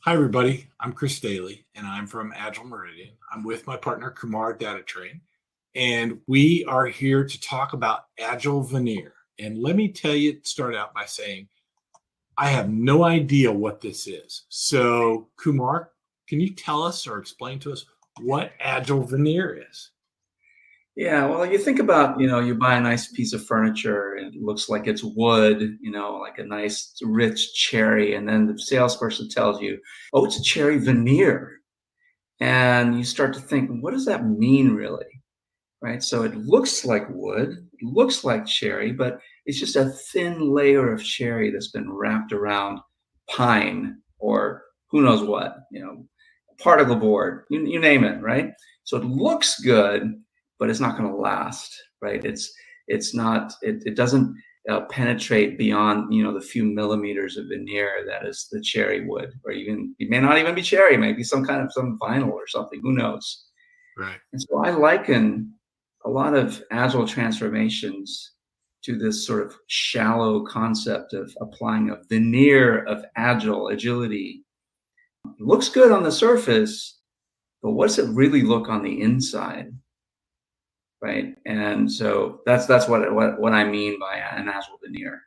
Hi, everybody. I'm Chris Daly, and I'm from Agile Meridian. I'm with my partner, Kumar Data Train, and we are here to talk about Agile Veneer. And let me tell you, start out by saying, I have no idea what this is. So, Kumar, can you tell us or explain to us what Agile Veneer is? Yeah, well, you think about, you buy a nice piece of furniture and it looks like it's wood, like a nice rich cherry, and then the salesperson tells you, "Oh, it's a cherry veneer." And you start to think, what does that mean really? Right? So it looks like wood, it looks like cherry, but it's just a thin layer of cherry that's been wrapped around pine or who knows what, particle board, you name it, right? So it looks good, but it's not going to last, right? It doesn't penetrate beyond the few millimeters of veneer that is the cherry wood, or even it may not even be cherry, maybe some kind of some vinyl or something, who knows. Right. And so I liken a lot of agile transformations to this sort of shallow concept of applying a veneer of agility. It looks good on the surface, but what's it really look on the inside? Right. And so that's what I mean by an agile veneer.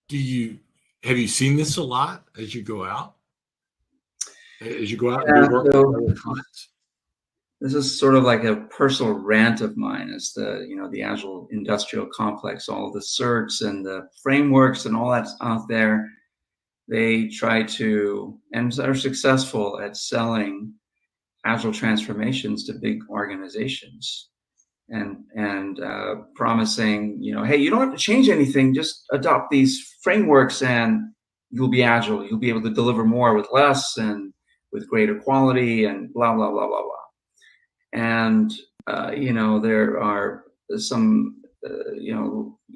Do you have you seen this a lot as you go out? As you go out and do Yeah, work with so other clients? this is sort of like a personal rant of mine. Is the Agile industrial complex, all the certs and the frameworks and all that's out there. They try to and are successful at selling agile transformations to big organizations and promising, hey, you don't have to change anything, just adopt these frameworks and you'll be agile. You'll be able to deliver more with less and with greater quality and blah blah blah blah blah. And there are some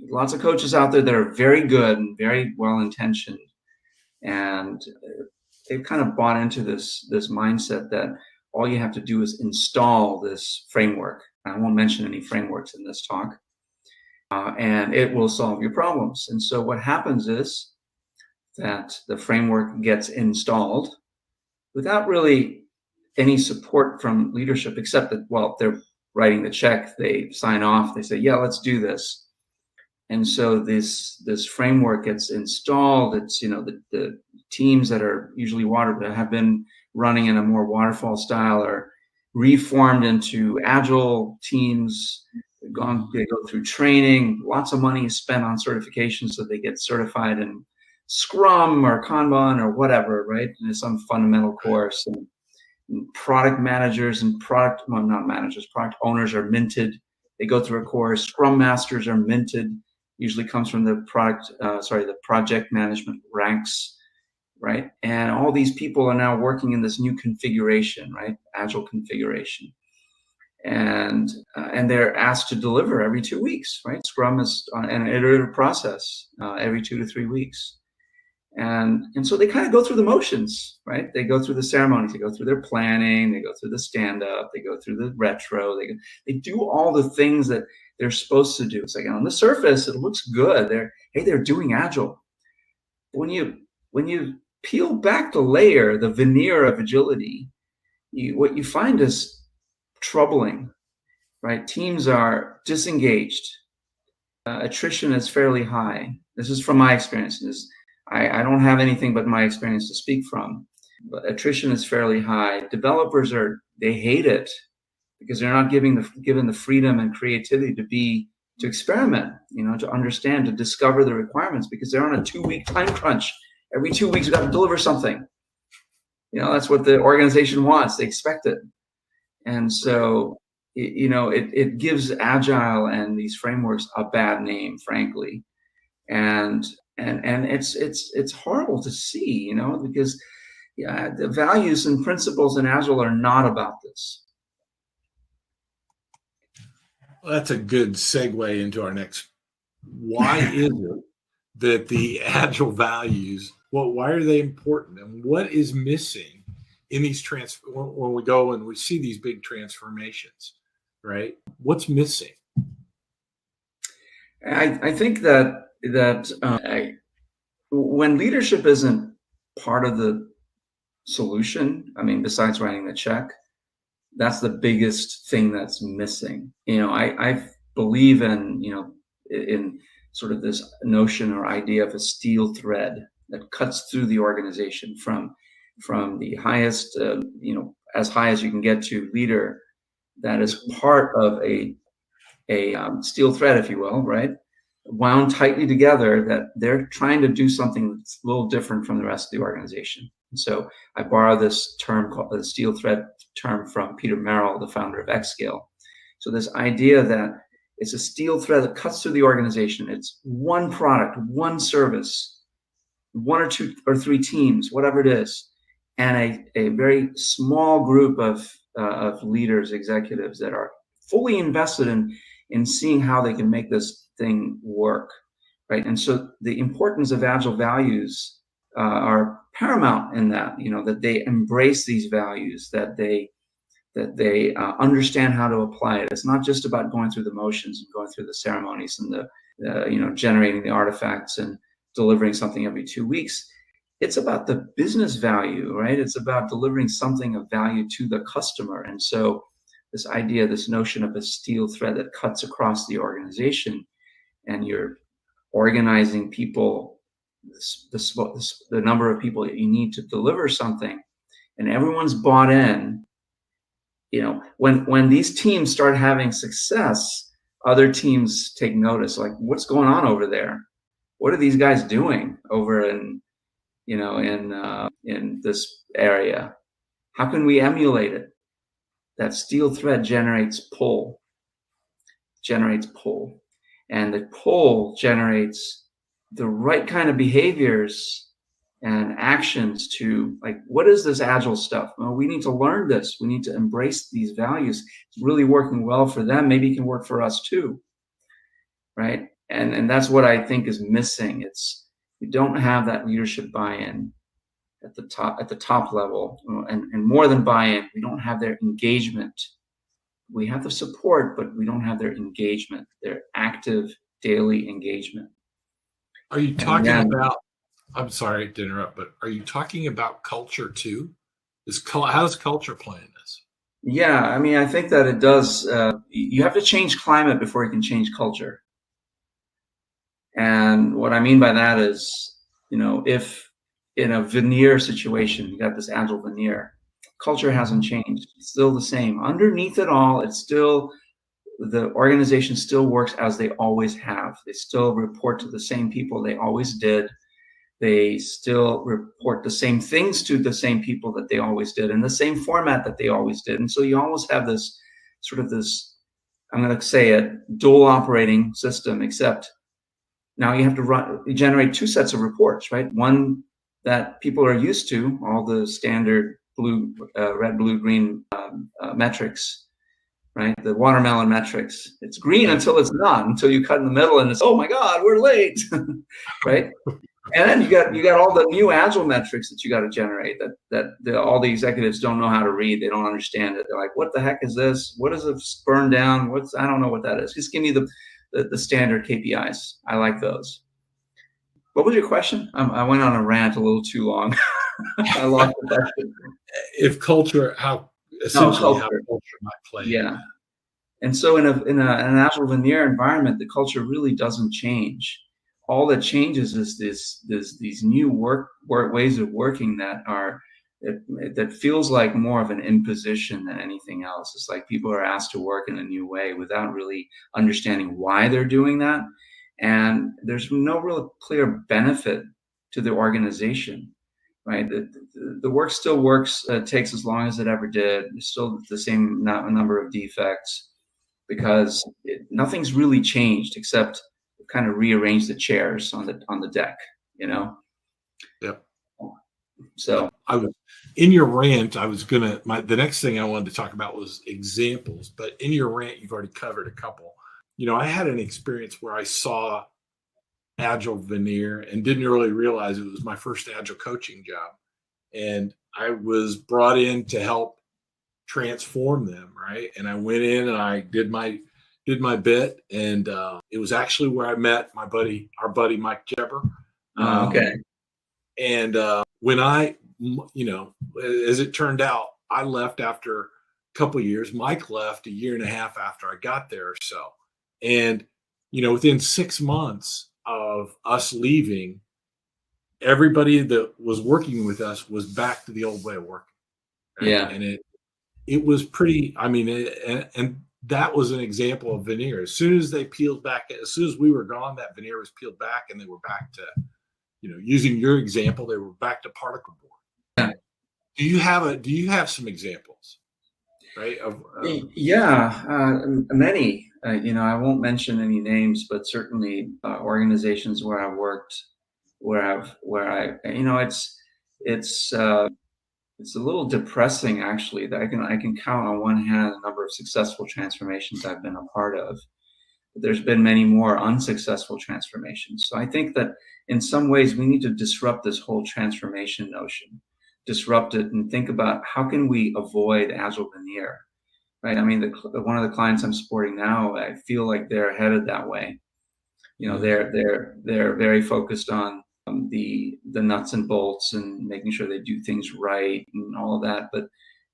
lots of coaches out there that are very good and very well intentioned, and they've kind of bought into this mindset that all you have to do is install this framework. I won't mention any frameworks in this talk, and it will solve your problems. And so what happens is that the framework gets installed without really any support from leadership, except that, well, they're writing the check, they sign off, they say, yeah, let's do this. And so this framework gets installed. It's the teams that are usually that have been running in a more waterfall style are reformed into agile teams. They go through training. Lots of money is spent on certifications, so they get certified in Scrum or Kanban or whatever, right? And it's some fundamental course. And product managers and product owners are minted. They go through a course. Scrum masters are minted. Usually comes from the project management ranks, right? And all these people are now working in this new configuration, right? Agile configuration. And they're asked to deliver every 2 weeks, right? Scrum is an iterative process every 2 to 3 weeks. And so they kind of go through the motions, right? They go through the ceremonies, they go through their planning, they go through the stand-up, they go through the retro, they do all the things that they're supposed to do. It's like on the surface, it looks good. They're doing agile. But when you peel back the layer, the veneer of agility, what you find is troubling, right? Teams are disengaged. Attrition is fairly high. This is from my experience. I don't have anything but my experience to speak from, but attrition is fairly high. Developers they hate it because they're not given the freedom and creativity to experiment, to understand, to discover the requirements, because they're on a 2-week time crunch. Every 2 weeks, we've got to deliver something. That's what the organization wants. They expect it. And so, it gives Agile and these frameworks a bad name, frankly. And it's horrible to see, because the values and principles in Agile are not about this. Well, that's a good segue into our next. Why is it that the Agile values, why are they important, and what is missing in these when we go and we see these big transformations, right? What's missing? I think that when leadership isn't part of the solution. I mean, besides writing the check, that's the biggest thing that's missing. I believe in sort of this notion or idea of a steel thread that cuts through the organization from the highest, as high as you can get to leader, that is part of a steel thread, if you will, right? Wound tightly together, that they're trying to do something that's a little different from the rest of the organization. So I borrow this term called the steel thread term from Peter Merrill, the founder of Xscale. So this idea that it's a steel thread that cuts through the organization. It's one product, one service, one or two or three teams, whatever it is, and a very small group of leaders, executives that are fully invested in seeing how they can make this thing work, right? And so the importance of Agile values are paramount in that, that they embrace these values, that they understand how to apply it. It's not just about going through the motions and going through the ceremonies and the generating the artifacts and delivering something every 2 weeks. It's about the business value, right? It's about delivering something of value to the customer. And so this idea, this notion of a steel thread that cuts across the organization, and you're organizing people, the number of people that you need to deliver something, and everyone's bought in. When these teams start having success, other teams take notice, like, what's going on over there? What are these guys doing over in this area? How can we emulate it? That steel thread generates pull, and the pull generates the right kind of behaviors and actions to, like, what is this Agile stuff? Well, we need to learn this. We need to embrace these values. It's really working well for them. Maybe it can work for us too, right? And that's what I think is missing. We don't have that leadership buy-in at the top level, and more than buy-in, we don't have their engagement. We have the support, but we don't have their engagement, their active daily engagement. Are you talking about, I'm sorry to interrupt, but are you talking about culture too? How does culture play in this? Yeah, I mean, I think that it does. You have to change climate before you can change culture. And what I mean by that is, if in a veneer situation, you got this Agile veneer, culture hasn't changed. It's still the same. Underneath it all, the organization still works as they always have. They still report to the same people they always did. They still report the same things to the same people that they always did, in the same format that they always did. And so you almost have this I'm going to say it, dual operating system, except now you have to generate two sets of reports, right? One that people are used to, all the standard red, blue, green metrics, right? The watermelon metrics. It's green until it's not, until you cut in the middle and it's, oh my God, we're late, right? And then you got all the new Agile metrics that you got to generate that all the executives don't know how to read. They don't understand it. They're like, what the heck is this? What is a burn down? I don't know what that is. Just give me the standard KPIs. I like those. What was your question? I went on a rant a little too long. I lost the question. If culture, how culture might play. Yeah. And so in an Agile Veneer environment, the culture really doesn't change. All that changes is these new ways of working that feels like more of an imposition than anything else. It's like people are asked to work in a new way without really understanding why they're doing that. And there's no real clear benefit to the organization, right? The work still works, takes as long as it ever did. It's still the same number of defects, because nothing's really changed except kind of rearrange the chairs on the deck, Yep. So in your rant, the next thing I wanted to talk about was examples, but in your rant, you've already covered a couple. I had an experience where I saw Agile Veneer and didn't really realize it was my first Agile coaching job. And I was brought in to help transform them, right? And I went in and I did my bit, and it was actually where I met our buddy Mike Jebber. Okay. And when I as it turned out, I left after a couple of years. Mike left a year and a half after I got there or so. And, within 6 months of us leaving, everybody that was working with us was back to the old way of working. Right? Yeah. And it was pretty, and that was an example of veneer. As soon as they peeled back, as soon as we were gone, that veneer was peeled back and they were back to, using your example, they were back to particle board. Yeah. Do you have some examples, right? Yeah, many. I won't mention any names, but certainly organizations where I worked, it's a little depressing actually that I can count on one hand the number of successful transformations I've been a part of. But there's been many more unsuccessful transformations. So I think that in some ways we need to disrupt this whole transformation notion, disrupt it, and think about how can we avoid Agile Veneer, right? I mean, one of the clients I'm supporting now, I feel like they're headed that way. They're very focused on the nuts and bolts and making sure they do things right and all of that. But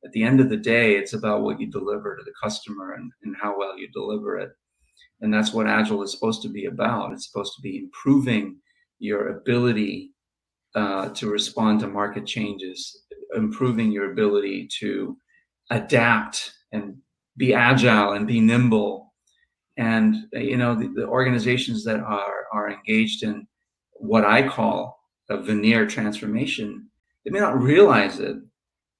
at the end of the day, it's about what you deliver to the customer and how well you deliver it. And that's what Agile is supposed to be about. It's supposed to be improving your ability to respond to market changes, improving your ability to adapt and be agile and be nimble. And the organizations that are engaged in what I call a veneer transformation, they may not realize it,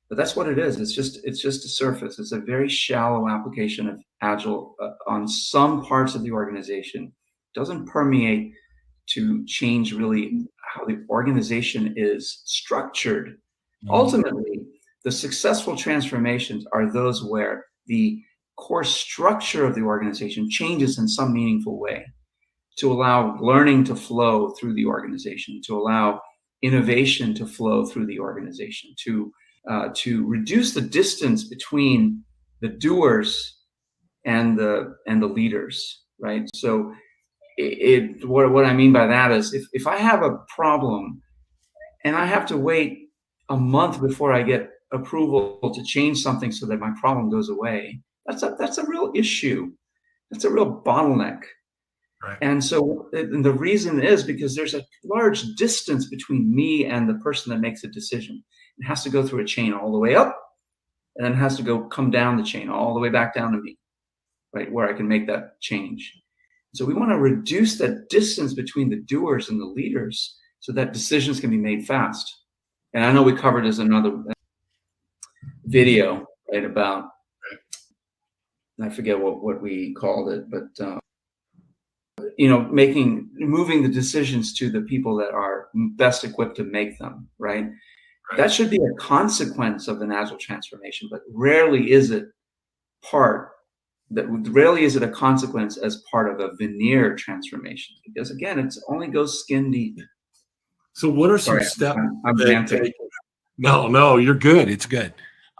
but that's what it is. It's just a surface. It's a very shallow application of Agile on some parts of the organization. It doesn't permeate to change really how the organization is structured. Ultimately, the successful transformations are those where the core structure of the organization changes in some meaningful way to allow learning to flow through the organization, to allow innovation to flow through the organization, to reduce the distance between the doers and the leaders, right? So what I mean by that is if I have a problem and I have to wait a month before I get approval to change something so that my problem goes away, that's a real issue. That's a real bottleneck. Right. And so the reason is because there's a large distance between me and the person that makes a decision. It has to go through a chain all the way up, and then it has to come down the chain all the way back down to me, right, where I can make that change. So we want to reduce that distance between the doers and the leaders so that decisions can be made fast. And I know we covered this in another video, right, about, I forget what we called it, but moving the decisions to the people that are best equipped to make them, right? That should be a consequence of an Agile transformation, but rarely is it a consequence as part of a veneer transformation, because again, it only goes skin deep. So what are some steps? I'm ranting. No, you're good. It's good.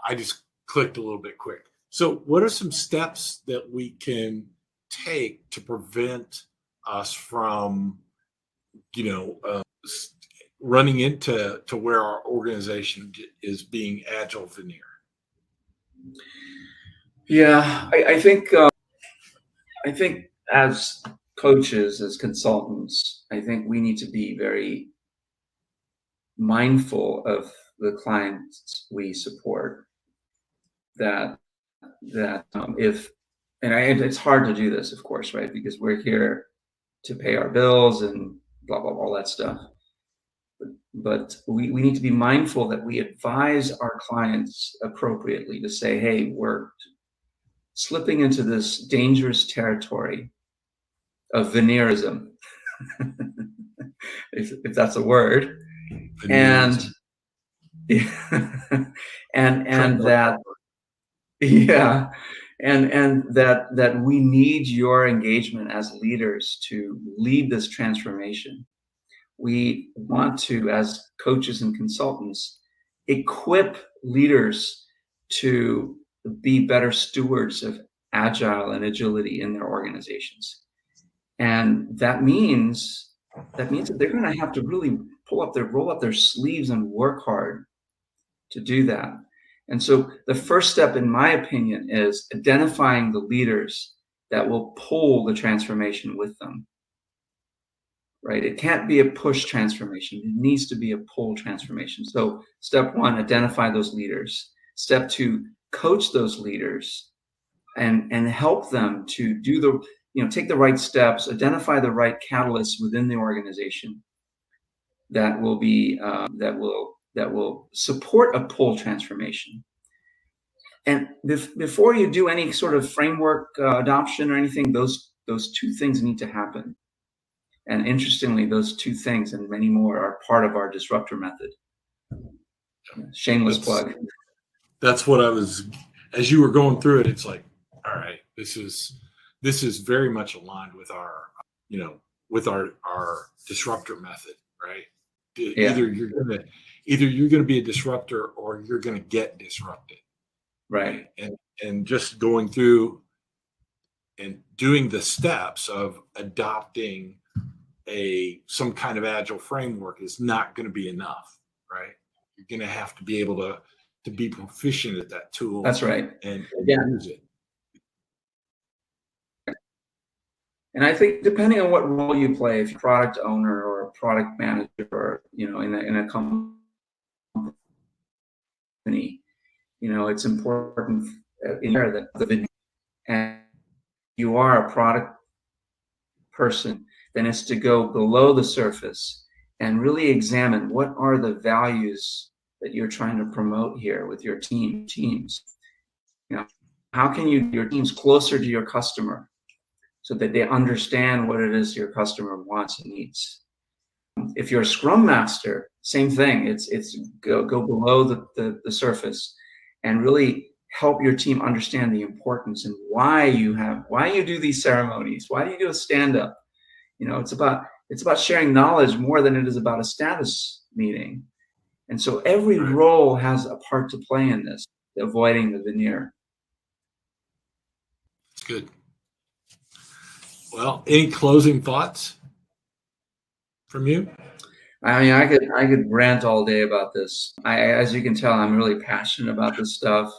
I just clicked a little bit quick. So what are some steps that we can take to prevent us from, running into where our organization is being Agile Veneer? Yeah, I think as coaches, as consultants, I think we need to be very mindful of the clients we support. It's hard to do this, of course, right? Because we're here to pay our bills and blah, blah, blah, all that stuff. But we need to be mindful that we advise our clients appropriately to say, hey, we're slipping into this dangerous territory of veneerism, if that's a word. And that we need your engagement as leaders to lead this transformation. We want to, as coaches and consultants, equip leaders to be better stewards of agile and agility in their organizations. And that means that they're going to have to really roll up their sleeves and work hard to do that. And so the first step, in my opinion, is identifying the leaders that will pull the transformation with them. Right? It can't be a push transformation. It needs to be a pull transformation. So step one, identify those leaders. Step two, coach those leaders and help them to do the, take the right steps, identify the right catalysts within the organization that will be, that will support a pull transformation. And before you do any sort of framework adoption or anything, those two things need to happen. And interestingly, those two things and many more are part of our disruptor method. Shameless plug. That's what I was, as you were going through it, it's like, all right, this is very much aligned with our, with our disruptor method, right? Yeah. Either you're gonna be a disruptor or you're gonna get disrupted. Right. And just going through and doing the steps of adopting some kind of agile framework is not going to be enough, right? You're going to have to be able to be proficient at that tool. That's right. And use it. And I think depending on what role you play, if you're a product owner or a product manager, or in a company, it's important in there that and you are a product person, then it's to go below the surface and really examine what are the values that you're trying to promote here with your teams. How can your teams closer to your customer so that they understand what it is your customer wants and needs. If you're a Scrum Master, same thing. It's go below the surface and really help your team understand the importance and why you do these ceremonies. Why do you do a stand-up? It's about sharing knowledge more than it is about a status meeting. And so every role has a part to play in this, avoiding the veneer. That's good. Well, any closing thoughts from you? I mean, I could rant all day about this. As you can tell, I'm really passionate about this stuff,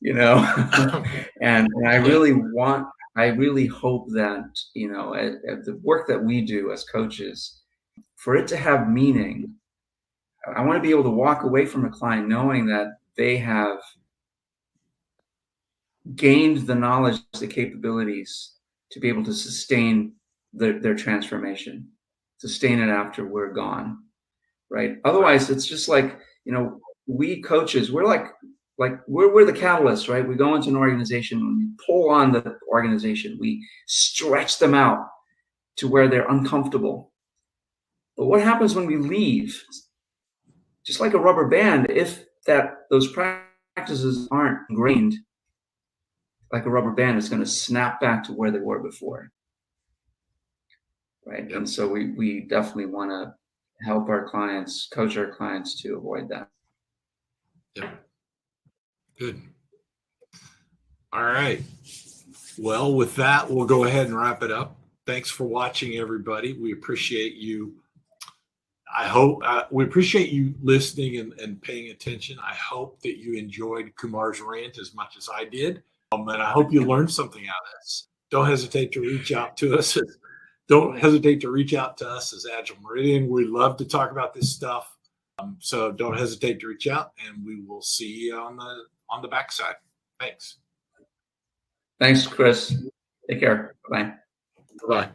and I really hope that, at the work that we do as coaches, for it to have meaning, I want to be able to walk away from a client knowing that they have gained the knowledge, the capabilities to be able to sustain their transformation, sustain it after we're gone, right? Otherwise, it's just like, we coaches, we're we're the catalyst, right? We go into an organization and we pull on the organization, we stretch them out to where they're uncomfortable. But what happens when we leave? Just like a rubber band, if those practices aren't ingrained, like a rubber band, it's going to snap back to where they were before, right? Yep. And so we definitely want to help our clients, coach our clients to avoid that. Yep. Good. All right. Well, with that, we'll go ahead and wrap it up. Thanks for watching, everybody. We appreciate you. I hope we appreciate you listening and paying attention. I hope that you enjoyed Kumar's rant as much as I did. And I hope you learned something out of this. Don't hesitate to reach out to us. Don't hesitate to reach out to us as Agile Meridian. We love to talk about this stuff. So don't hesitate to reach out, and we will see you on the backside. Thanks. Thanks, Chris. Take care. Bye. Bye.